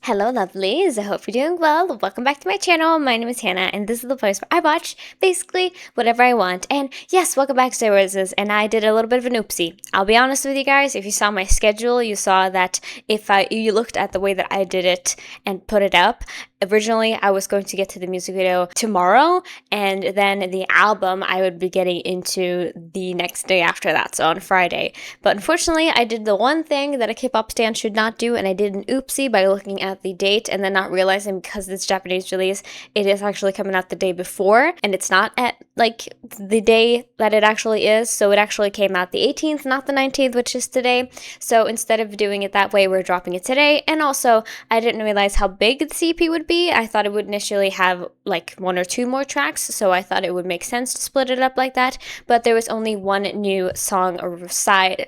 Hello lovelies, I hope you're doing well. Welcome back to my channel. My name is Hannah and this is the place where I watch basically whatever I want. And yes, welcome back to ZEROSE, and I did a little bit of an oopsie. I'll be honest with you guys, if you saw my schedule, you saw that if you looked at the way that I did it and put it up, originally I was going to get to the music video tomorrow, and then the album I would be getting into the next day after that, so on Friday. But unfortunately, I did the one thing that a K-pop stan should not do, and I did an oopsie by looking at the date and then not realizing because it's Japanese release, it is actually coming out the day before, and it's not at like the day that it actually is, so it actually came out the 18th, not the 19th, which is today. So instead of doing it that way, we're dropping it today. And also, I didn't realize how big the CP would be. I thought it would initially have like 1 or 2 more tracks, so I thought it would make sense to split it up like that, but there was only one new song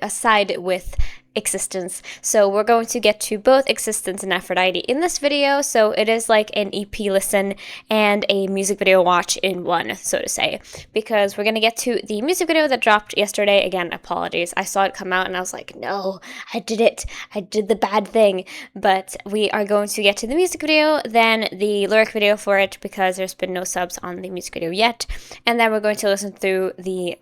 aside with Existence. So we're going to get to both Existence and Aphrodite in this video, so it is like an EP listen and a music video watch in one, so to say, because we're going to get to the music video that dropped yesterday. Again, apologies, I saw it come out and I was like, no, I did it, I did the bad thing. But we are going to get to the music video, then the lyric video for it, because there's been no subs on the music video yet, and then we're going to listen through the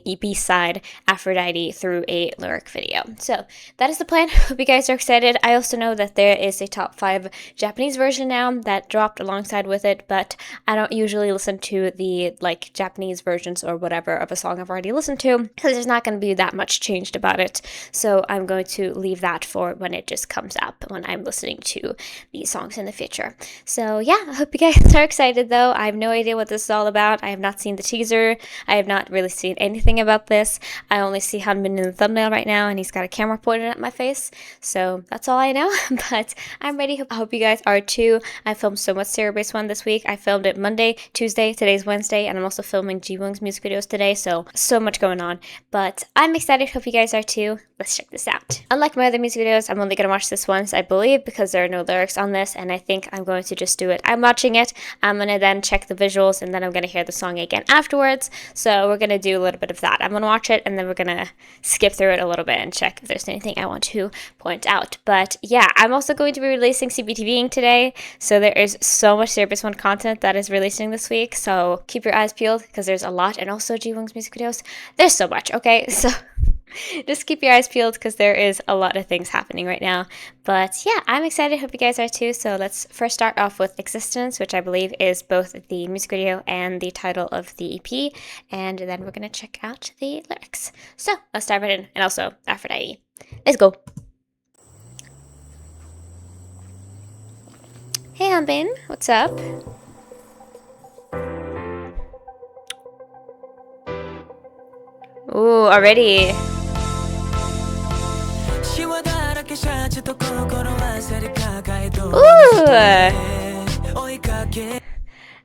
EP side, Aphrodite, through a lyric video. So that is the plan. Hope you guys are excited. I also know that there is a top 5 Japanese version now that dropped alongside with it, but I don't usually listen to the like Japanese versions or whatever of a song I've already listened to, because there's not going to be that much changed about it. So I'm going to leave that for when it just comes up, when I'm listening to these songs in the future. So yeah, I hope you guys are excited though. I have no idea what this is all about. I have not seen the teaser. I have not really seen anything about this. I only see Hanbin in the thumbnail right now, and he's got a camera pointed at my face, so that's all I know. But I'm ready. I hope you guys are too. I filmed so much ZEROBASEONE this week. I filmed it Monday, Tuesday, today's Wednesday, and I'm also filming Jiwoong's music videos today, so much going on. But I'm excited. Hope you guys are too. Let's check this out. Unlike my other music videos, I'm only going to watch this once, I believe, because there are no lyrics on this, and I think I'm going to just do it. I'm watching it, I'm going to then check the visuals, and then I'm going to hear the song again afterwards. So we're going to do a little bit of that. I'm going to watch it, and then we're going to skip through it a little bit and check if there's anything I want to point out. But yeah, I'm also going to be releasing CBTVing today, so there is so much ZEROBASEONE content that is releasing this week, so keep your eyes peeled, because there's a lot, and also Jiwoong's music videos. There's so much, okay? So just keep your eyes peeled, because there is a lot of things happening right now. But yeah, I'm excited. Hope you guys are too. So let's first start off with Existence, which I believe is both the music video and the title of the EP, and then we're going to check out the lyrics. So let's dive right in, and also Aphrodite. Let's go. Hey Hanbin, what's up? Ooh, already. Ooh.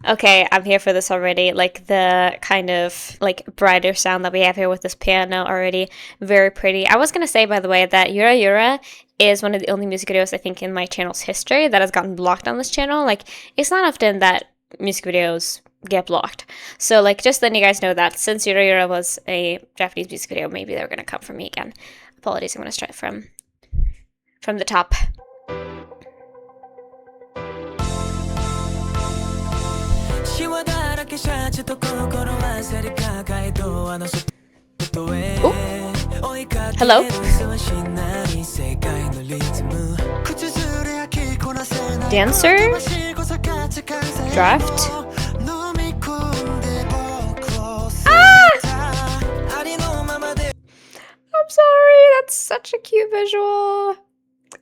Okay, I'm here for this already. Like the kind of like brighter sound that we have here with this piano already, very pretty. I was gonna say, by the way, that Yura Yura is one of the only music videos I think in my channel's history that has gotten blocked on this channel. Like, it's not often that music videos get blocked. So like, just letting you guys know that since Yura Yura was a Japanese music video, maybe they're gonna come for me again. Apologies, I'm gonna start from the top. Ooh. Hello? Dancer? Draft? Ah! I'm sorry, that's such a cute visual.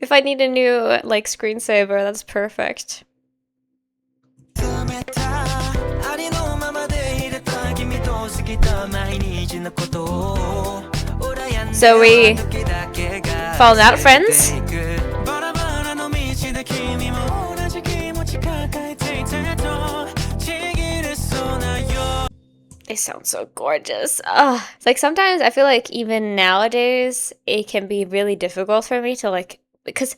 If I need a new like screensaver, that's perfect. So we fallen out, friends? They sound so gorgeous. Ugh. Like sometimes I feel like even nowadays it can be really difficult for me to like, because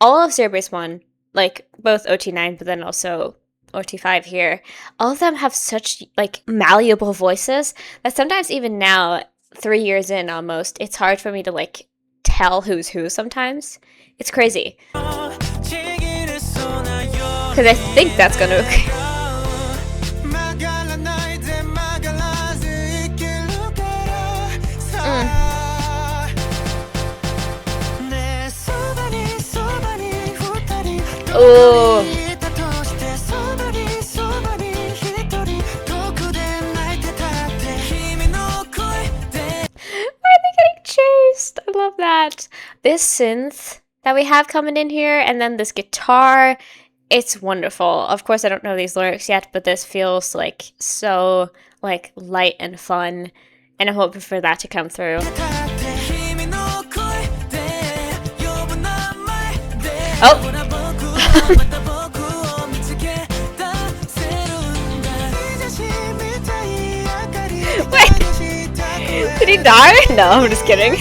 all of ZEROBASEONE, like both OT9 but then also OT5 here, all of them have such like malleable voices that sometimes even now, 3 years in almost, it's hard for me to like tell who's who sometimes. It's crazy. Because I think that's gonna okay. Oh. Chased. I love that. This synth that we have coming in here, and then this guitar, it's wonderful. Of course, I don't know these lyrics yet, but this feels like so like light and fun, and I'm hoping for that to come through. Oh. Wait. Did he die? No, I'm just kidding.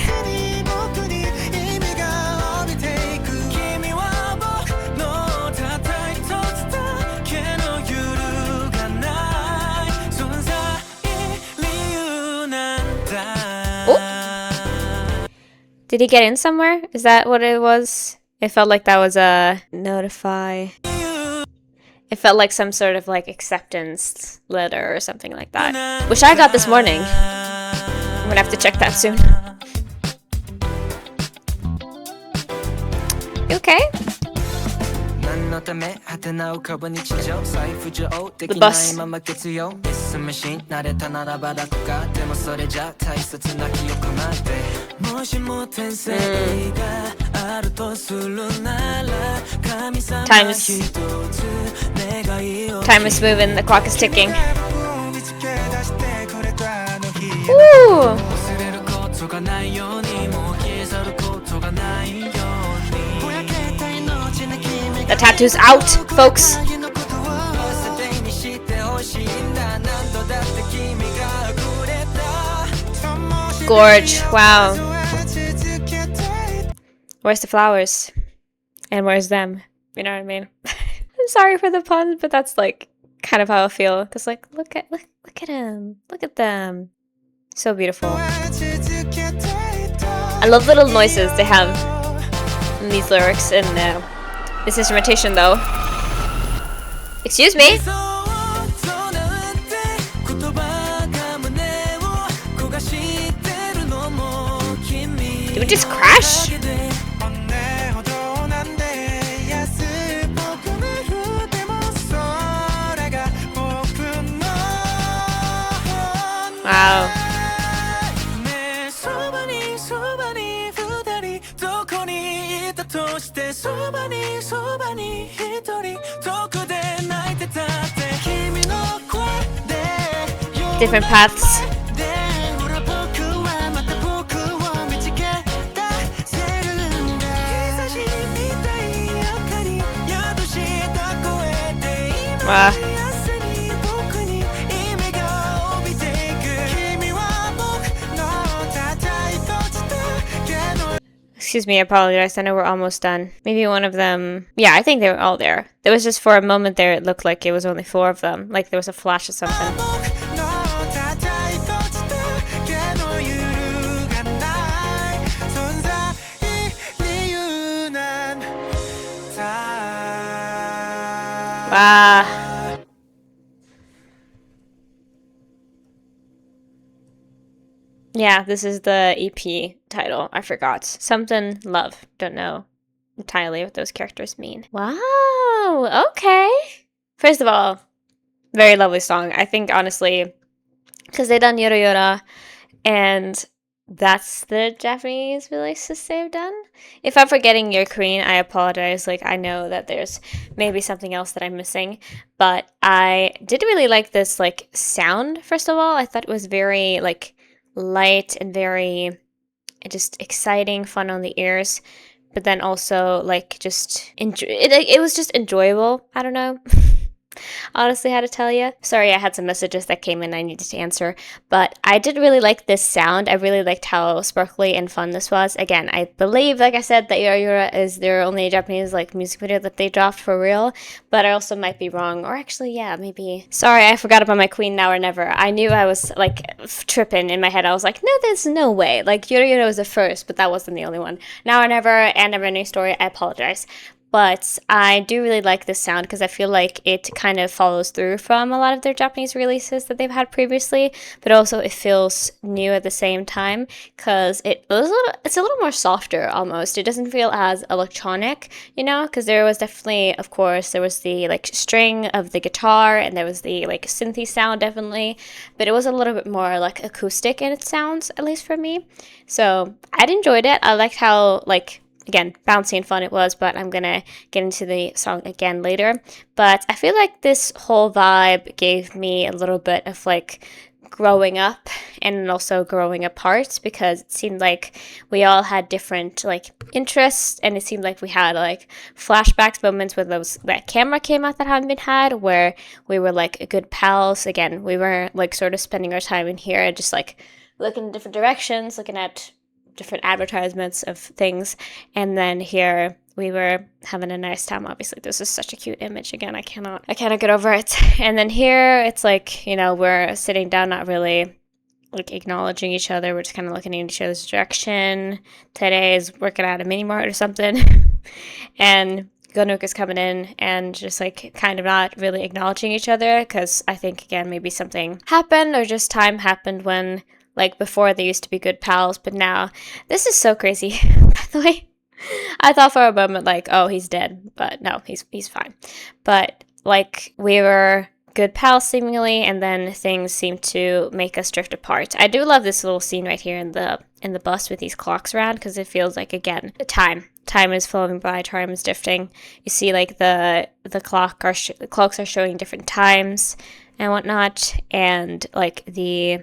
Oh. Did he get in somewhere? Is that what it was? It felt like that was a notify. It felt like some sort of like acceptance letter or something like that, which I got this morning. I'm gonna have to check that soon. You okay? The bus. Time is moving, the clock is ticking. Ooh. The tattoo's out, folks. Gorge, wow. Where's the flowers? And where's them? You know what I mean? I'm sorry for the puns, but that's like kind of how I feel. Cause like, look at him, look at them. So beautiful. I love the little noises they have in these lyrics and this instrumentation though. Excuse me. Did we just crash? Wow. Different paths. Wow. Excuse me, I apologize. I know we're almost done. Maybe one of them... Yeah, I think they were all there. There was just for a moment there, it looked like it was only 4 of them. Like there was a flash or something. Wow. Yeah, this is the EP title. I forgot. Something Love. Don't know entirely what those characters mean. Wow. Okay. First of all, very lovely song. I think, honestly, because they done Yora Yora, and that's the Japanese releases they've done. If I'm forgetting your Korean, I apologize. Like, I know that there's maybe something else that I'm missing, but I did really like this, like, sound, first of all. I thought it was very, like, light and very just exciting, fun on the ears, but then also like just it was just enjoyable. I don't know honestly how to tell you. Sorry, I had some messages that came in I needed to answer, but I did really like this sound. I really liked how sparkly and fun this was. Again, I believe, like I said, that Yura Yura is their only Japanese like music video that they dropped for real, but I also might be wrong, or actually, yeah, maybe. Sorry, I forgot about my Queen Now or Never. I knew I was like tripping in my head. I was like, no, there's no way. Like Yura Yura was the first, but that wasn't the only one. Now or Never and Never Ending Story, I apologize. but I do really like this sound because I feel like it kind of follows through from a lot of their Japanese releases that they've had previously, but also it feels new at the same time because it's a little more softer almost. It doesn't feel as electronic, you know, because there was definitely, of course, there was the like string of the guitar and there was the like synthy sound definitely, but it was a little bit more like acoustic in its sounds, at least for me. So I enjoyed it. I liked how like, again, bouncy and fun it was, but I'm gonna get into the song again later. But I feel like this whole vibe gave me a little bit of like growing up and also growing apart, because it seemed like we all had different like interests, and it seemed like we had like flashbacks moments where that camera came out that hadn't been had, where we were like good pals. Again, we were like sort of spending our time in here just like looking in different directions, looking at different advertisements of things, and then here we were having a nice time. Obviously this is such a cute image. Again, I cannot get over it. And then here it's like, you know, we're sitting down, not really like acknowledging each other, we're just kind of looking in each other's direction. Today is working at a mini mart or something and Gonuk is coming in and just like kind of not really acknowledging each other, because I think again maybe something happened or just time happened when like before they used to be good pals, but now this is so crazy. By the way, I thought for a moment like, oh, he's dead, but no, he's fine. But like we were good pals seemingly, and then things seemed to make us drift apart. I do love this little scene right here in the bus with these clocks around, because it feels like again time is flowing by, time is drifting. You see like the clocks are showing different times and whatnot, and like the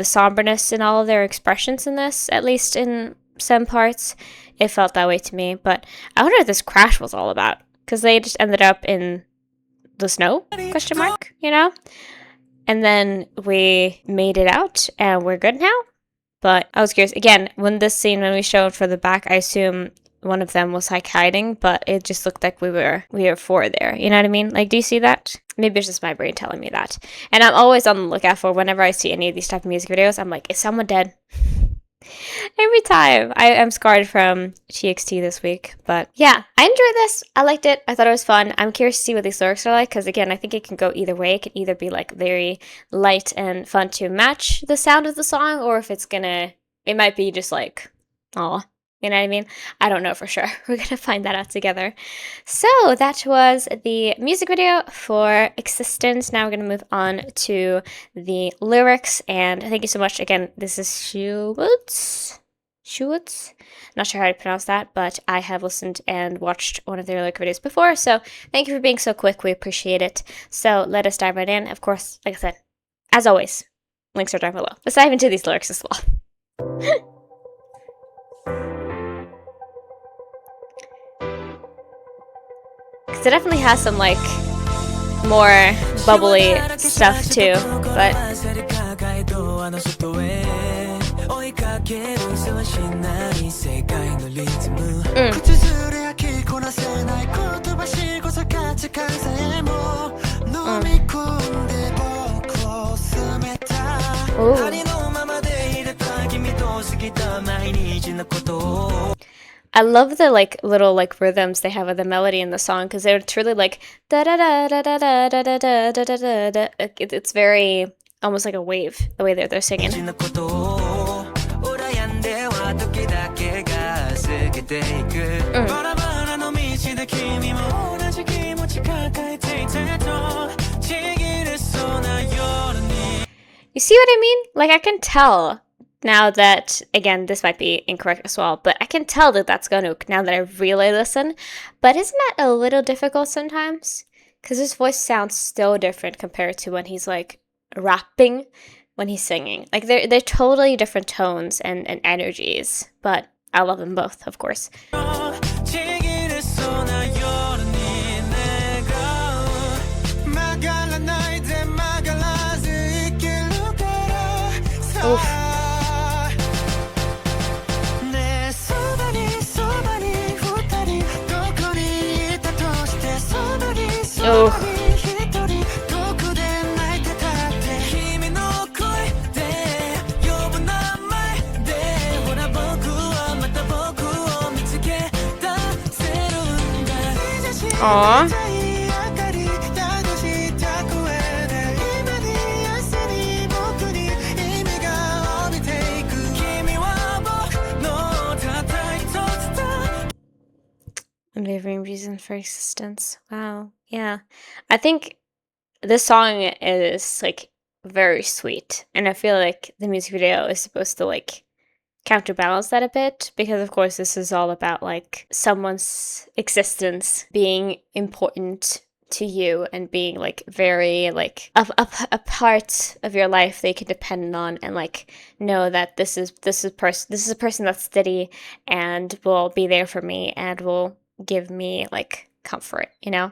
somberness in all of their expressions in this, at least in some parts, it felt that way to me. But I wonder what this crash was all about, because they just ended up in the snow, question mark, you know? And then we made it out and we're good now. But I was curious, again, when we showed for the back, I assume one of them was like hiding, but it just looked like we were four there. You know what I mean? Like, do you see that? Maybe it's just my brain telling me that. And I'm always on the lookout for, whenever I see any of these type of music videos, I'm like, is someone dead? Every time. I am scarred from TXT this week. But yeah, I enjoyed this. I liked it. I thought it was fun. I'm curious to see what these lyrics are like, because again, I think it can go either way. It can either be like very light and fun to match the sound of the song, or if it might be just like, aw. You know what I mean? I don't know for sure. We're going to find that out together. So that was the music video for Existence. Now we're going to move on to the lyrics. And thank you so much. Again, this is Shuwoots. Not sure how to pronounce that, but I have listened and watched one of their lyric videos before. So thank you for being so quick. We appreciate it. So let us dive right in. Of course, like I said, as always, links are down below. Let's dive into these lyrics as well. It definitely has some like more bubbly stuff too, but I love the like little like rhythms they have with the melody in the song, because they're truly like da da da da da da da da da da da da. It's very almost like a wave the way they're singing. You see what I mean? Like, I can tell now that, again, this might be incorrect as well, but I can tell that that's Gonuk now that I really listen. But isn't that a little difficult sometimes? Because his voice sounds so different compared to when he's like rapping, when he's singing. Like, they're totally different tones and energies, but I love them both, of course. Oof. Oh. Aww. Unwavering reason for existence. Wow. Yeah. I think this song is like very sweet. And I feel like the music video is supposed to like counterbalance that a bit because of course this is all about like someone's existence being important to you and being like very like a part of your life they can depend on and like know that this is a person that's steady and will be there for me and will give me like comfort, you know?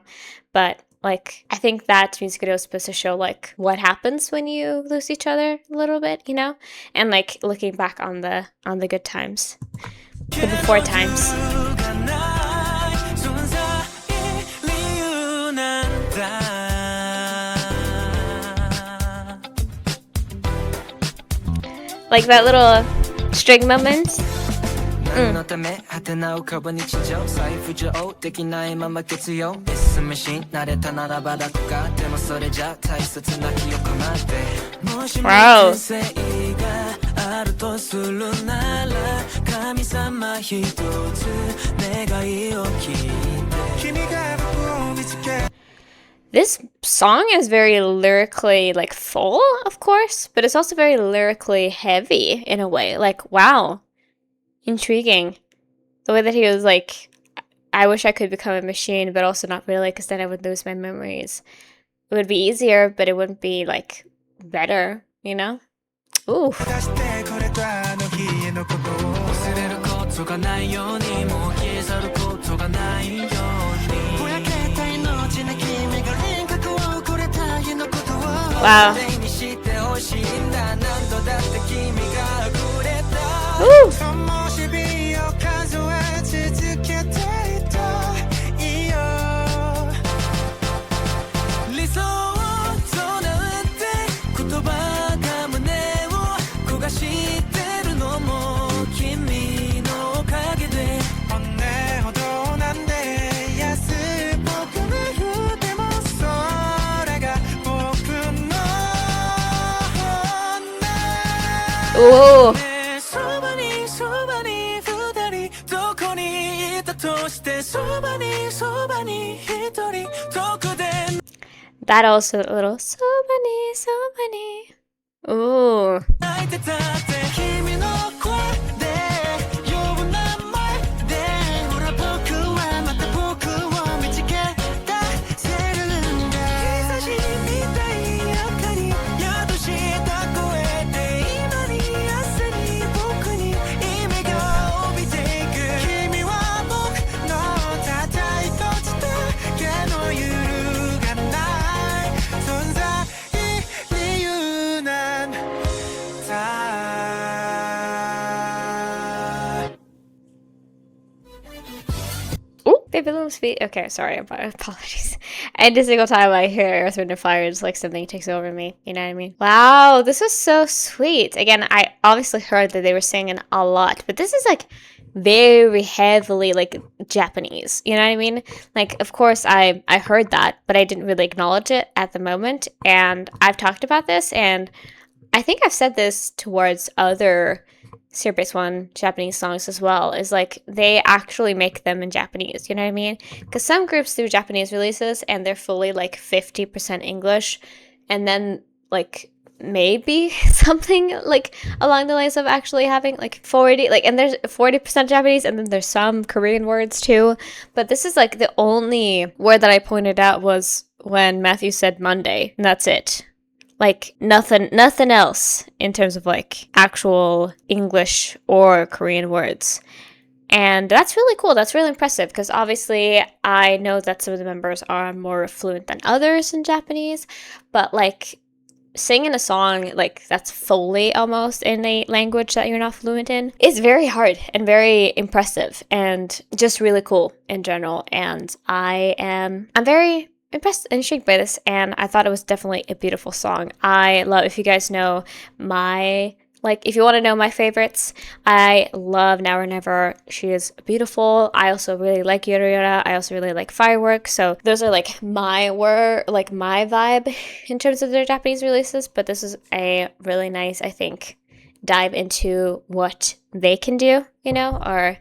But like I think that music video is supposed to show like what happens when you lose each other a little bit, you know? And like looking back on the good times. The before times. Like that little string moment. Wow. This song is very lyrically like full, of course, but it's also very lyrically heavy in a way. Like, wow. Intriguing. The way that he was like, I wish I could become a machine, but also not really, because then I would lose my memories. It would be easier, but it wouldn't be like better, you know? Ooh. Wow. Ooh. Ooh. That also a little so many. Ooh. Baby little sweet. Okay, sorry, apologies. Every single time I hear Earth, Wind, and Fire, it's like something takes over me. You know what I mean? Wow, this was so sweet. Again, I obviously heard that they were singing a lot, but this is like very heavily like Japanese. You know what I mean? Like, of course, I heard that, but I didn't really acknowledge it at the moment. And I've talked about this, and I think I've said this towards other ZEROBASEONE Japanese songs as well, is like they actually make them in Japanese, you know what I mean? Because some groups do Japanese releases and they're fully like 50% English, and then like maybe something like along the lines of actually having like 40, like, and there's 40% Japanese, and then there's some Korean words too. But this is like the only word that I pointed out was when Matthew said Monday, and that's it. Like nothing else in terms of like actual English or Korean words. And that's really cool. That's really impressive because obviously I know that some of the members are more fluent than others in Japanese, but like singing a song like that's fully almost in a language that you're not fluent in is very hard and very impressive and just really cool in general. And I'm very impressed and intrigued by this, and I thought it was definitely a beautiful song. I love, if you guys know, my Like, if you want to know my favorites, I love Now or Never. She is beautiful. I also really like Yora Yora. I also really like Fireworks. So those are like my vibe in terms of their Japanese releases. But this is a really nice, I think, dive into what they can do, you know, or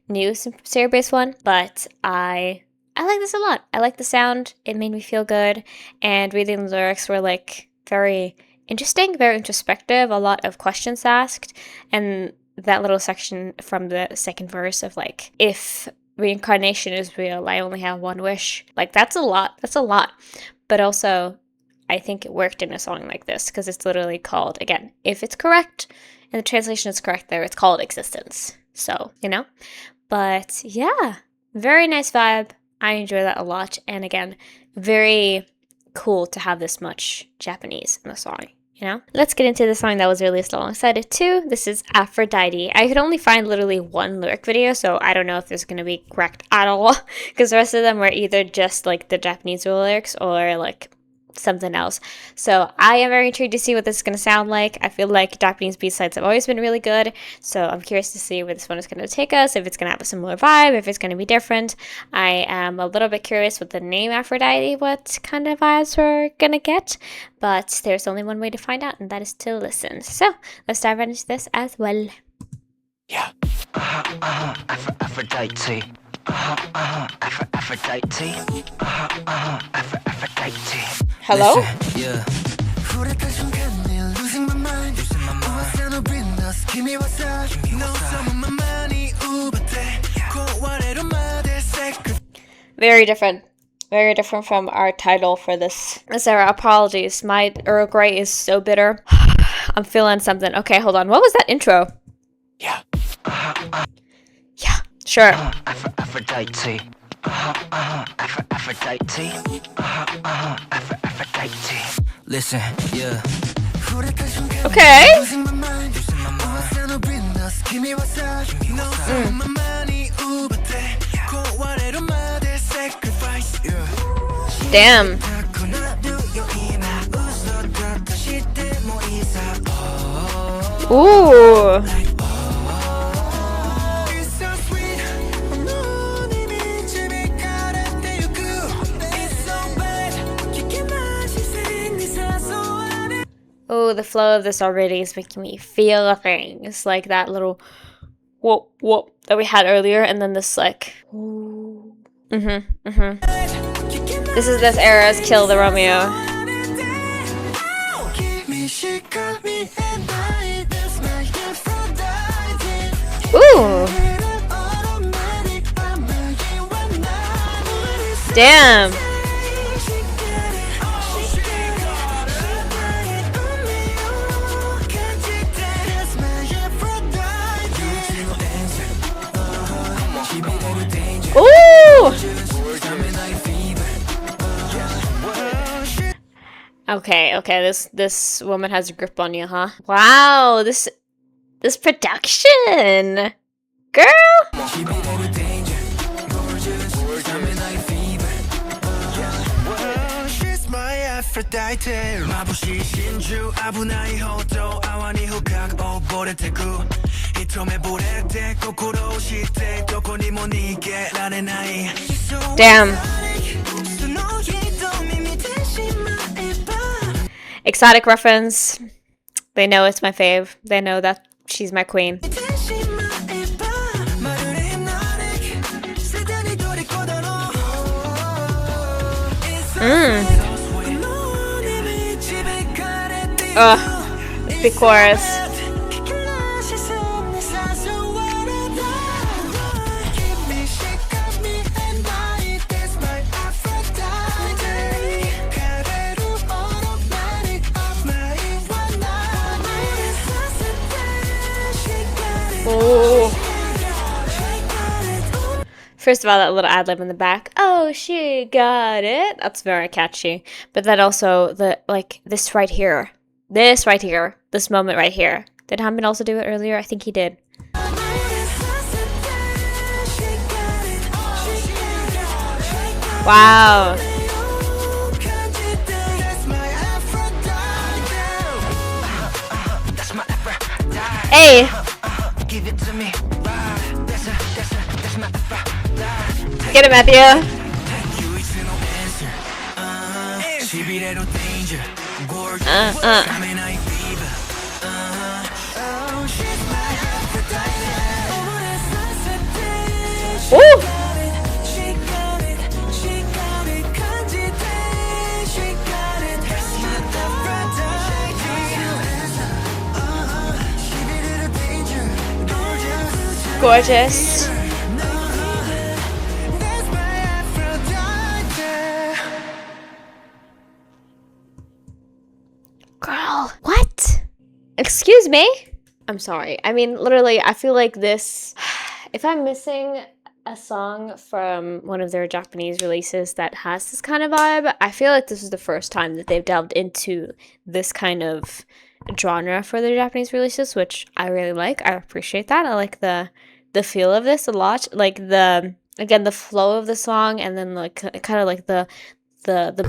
new ZEROBASEONE. But I like this a lot. I like the sound. It made me feel good. And reading the lyrics were like very interesting, very introspective, a lot of questions asked. And that little section from the second verse of like, if reincarnation is real, I only have one wish. Like, that's a lot. That's a lot. But also, I think it worked in a song like this because it's literally called, again, if it's correct and the translation is correct there, it's called Existence. So, you know? But yeah, very nice vibe. I enjoy that a lot. And again, very cool to have this much Japanese in the song, you know? Let's get into the song that was released alongside it too. This is Aphrodite. I could only find literally one lyric video, so I don't know if this is going to be correct at all, because the rest of them were either just like the Japanese lyrics or like something else. So I am very intrigued to see what this is going to sound like. I feel like Japanese B-sides have always been really good, so I'm curious to see where this one is going to take us, if it's going to have a similar vibe, if it's going to be different. I am a little bit curious with the name Aphrodite, what kind of vibes we're going to get, but there's only one way to find out, and that is to listen. So let's dive right into this as well. Yeah. Aphrodite. Aphrodite. Aphrodite. Hello? Listen, yeah. Very different. Very different from our title for this. Sarah, apologies. My Earl Grey is so bitter. I'm feeling something. Okay, hold on. What was that intro? Yeah. Yeah, sure. Aphrodite. Aphrodite. Aphrodite. Listen, yeah. Okay. Damn. Ooh. Oh, the flow of this already is making me feel things. Like that little whoop whoop that we had earlier, and then this like This is this era's Kill the Romeo. Ooh. Damn. Ooh. Okay, this woman has a grip on you, huh? Wow, this production, girl. Damn. Exotic reference. They know it's my fave. They know that she's my queen. The chorus. Ooh. First of all, that little ad-lib in the back. Oh, she got it. That's very catchy. But then also the this right here. This moment right here. Did Hanbin also do it earlier? I think he did. Wow. Hey, Give it to me. That's my Aphrodite. get it, Matthew. You is no answer. She be that danger. Gorgeous. Uh. I'm in a fever. Oh, she's my Aphrodite. Oh, that's sunset. Woo! She got it. She got it. 간지대. She got it. That's my Aphrodite. She be that danger. Gorgeous. Gorgeous. That's my Aphrodite. Girl, what? Excuse me? I'm sorry. I mean, literally, I feel like this. If I'm missing a song from one of their Japanese releases that has this kind of vibe, I feel like this is the first time that they've delved into this kind of genre for their Japanese releases, which I really like. I appreciate that. I like the feel of this a lot. Like the flow of the song, and then like kind of like the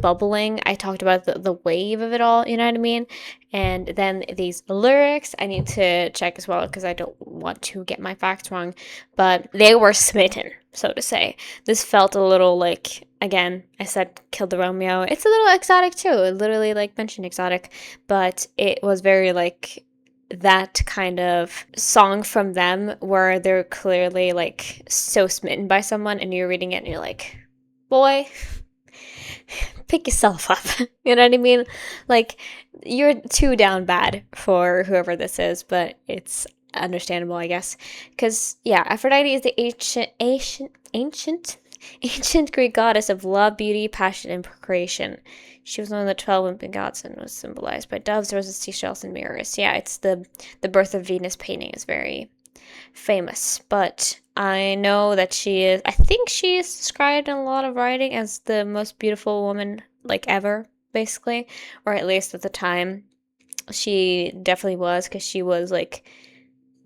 bubbling. I talked about the wave of it all, you know what I mean? And then these lyrics, I need to check as well because I don't want to get my facts wrong, but they were smitten, so to say. This felt a little like, again, I said Kill the Romeo. It's a little exotic too. It literally like mentioned exotic, but it was very like that kind of song from them where they're clearly like so smitten by someone and you're reading it and you're like, boy, pick yourself up. You know what I mean? Like, you're too down bad for whoever this is, but it's understandable, I guess. Because, yeah, Aphrodite is the ancient Greek goddess of love, beauty, passion, and procreation. She was one of the 12 Olympic gods and was symbolized by doves, roses, seashells, and mirrors. Yeah, it's the Birth of Venus painting is very famous, but I know that I think she is described in a lot of writing as the most beautiful woman like ever, basically, or at least at the time. She definitely was, because she was like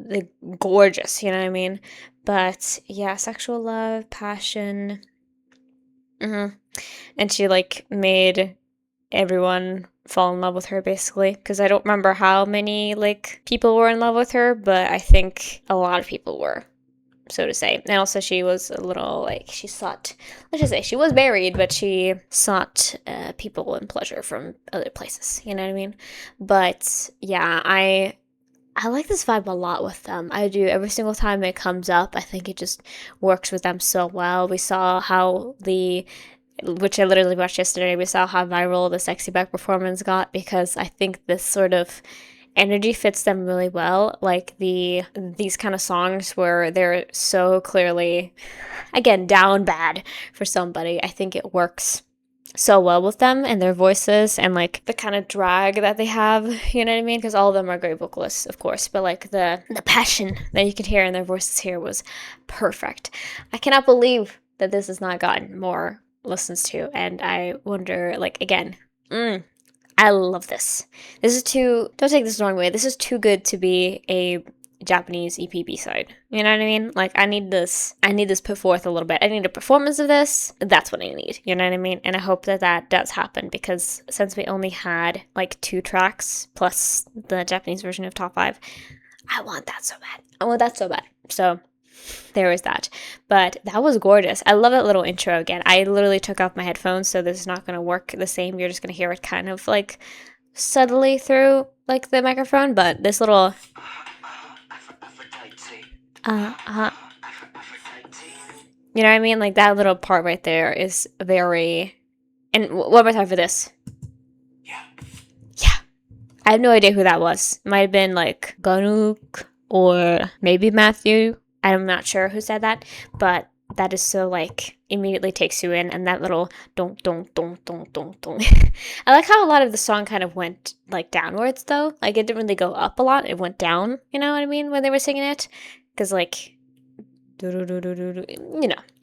the gorgeous, you know what I mean? But yeah, sexual love, passion, and she like made everyone fall in love with her, basically, because I don't remember how many like people were in love with her, but I think a lot of people were, so to say. And also she was a little like, she sought, let's just say she was married, but she sought people and pleasure from other places, you know what I mean? But yeah, I like this vibe a lot with them. I do. Every single time it comes up, I think it just works with them so well. We saw how which I literally watched yesterday, we saw how viral the Sexy Back performance got, because I think this sort of energy fits them really well. Like these kind of songs where they're so clearly, again, down bad for somebody. I think it works so well with them and their voices and like the kind of drag that they have, you know what I mean? Because all of them are great vocalists, of course, but like the passion that you could hear in their voices here was perfect. I cannot believe that this has not gotten more listens to, and I wonder, like, again, I love this. This is don't take this the wrong way, this is too good to be a Japanese EP B-side. You know what I mean? Like, I need this put forth a little bit. I need a performance of this. That's what I need. You know what I mean? And I hope that does happen, because since we only had like 2 tracks plus the Japanese version of Top 5, I want that so bad. So there is that. But that was gorgeous. I love that little intro again. I literally took off my headphones, so this is not going to work the same. You're just going to hear it kind of like subtly through like the microphone, but this little you know what I mean? Like that little part right there is very. And one more time for this. Yeah. I have no idea who that was. Might have been like Ganuk or maybe Matthew. I'm not sure who said that, but that is so like immediately takes you in, and that little don't. I like how a lot of the song kind of went like downwards though. Like it didn't really go up a lot. It went down. You know what I mean, when they were singing it, because like you know,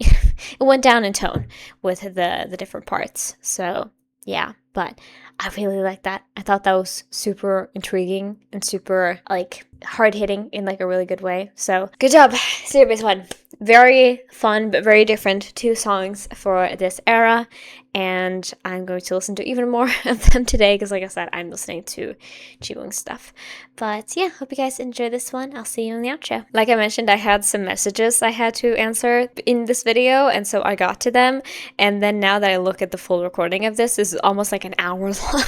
it went down in tone with the different parts. So yeah, but I really like that. I thought that was super intriguing and super like hard hitting in like a really good way. So good job, ZEROBASEONE. very fun but very different 2 songs for this era, and I'm going to listen to even more of them today because, like I said, I'm listening to Jiwoong's stuff. But yeah, hope you guys enjoy this one. I'll see you in the outro. Like I mentioned, I had some messages I had to answer in this video, and so I got to them, and then now that I look at the full recording of this is almost like an hour long.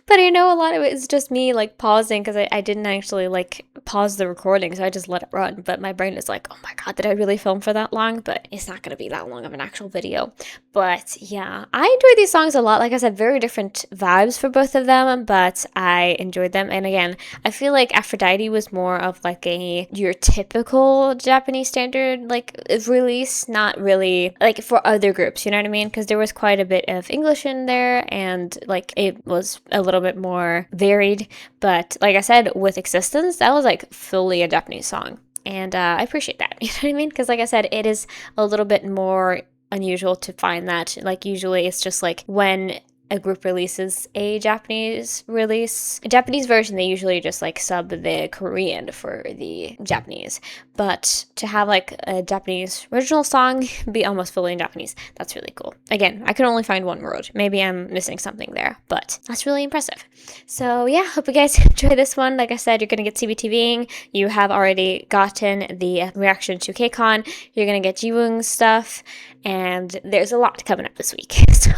But I know a lot of it is just me like pausing because I didn't actually like pause the recording, so I just let it run. But my brain is like, oh my god, did I really film for that long? But it's not going to be that long of an actual video. But yeah, I enjoy these songs a lot. Like I said, very different vibes for both of them, but I enjoyed them. And again, I feel like Aphrodite was more of like your typical Japanese standard like release, not really like for other groups, you know what I mean? Because there was quite a bit of English in there, and like it was a little bit more varied. But like I said, with Existence, that was like fully a Japanese song, and I appreciate that. You know what I mean? Because like I said, it is a little bit more unusual to find that. Like usually it's just like when a group releases a Japanese version, they usually just like sub the Korean for the Japanese. But to have like a Japanese original song be almost fully in Japanese, that's really cool. Again, I could only find one word. Maybe I'm missing something there, but that's really impressive. So yeah, hope you guys enjoy this one. Like I said, you're gonna get CBTVing. You have already gotten the reaction to KCON. You're gonna get Jiwoong's stuff, and there's a lot coming up this week. So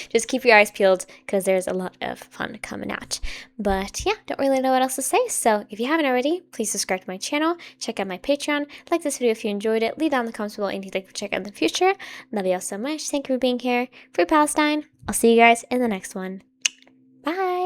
just keep your eyes peeled because there's a lot of fun coming out. But yeah, don't really know what else to say. So if you haven't already, please subscribe to my channel, check out my Patreon, like this video if you enjoyed it, leave down in the comments below anything you'd like to check out in the future. Love you all so much. Thank you for being here. Free Palestine. I'll see you guys in the next one. Bye.